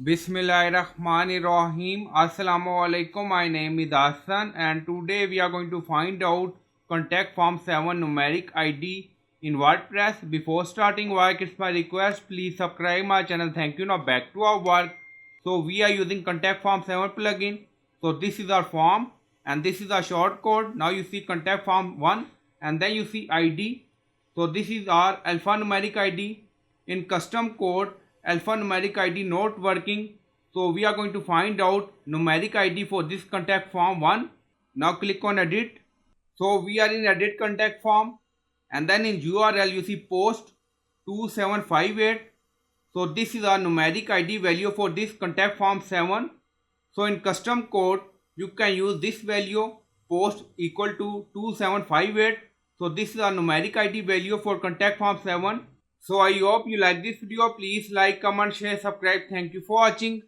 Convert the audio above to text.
Bismillahirrahmanirrahim. Assalamu alaikum. My name is Hassan and today we are going to find out contact form 7 numeric ID in WordPress. Before starting work, it's my request, please subscribe my channel. Thank you. Now back to our work. So we are using contact form 7 plugin. So this is our form and this is our short code. Now you see contact form 1 and then you see ID. So this is our alphanumeric ID. In custom code, alphanumeric ID not working. So we are going to find out numeric ID for this contact form 1. Now click on edit. So we are in edit contact form and then in URL you see post 2758. So this is our numeric ID value for this contact form 7. So in custom code you can use this value post equal to 2758. So this is our numeric ID value for contact form 7. So I hope you like this video. Please like, comment, share, subscribe. Thank you for watching.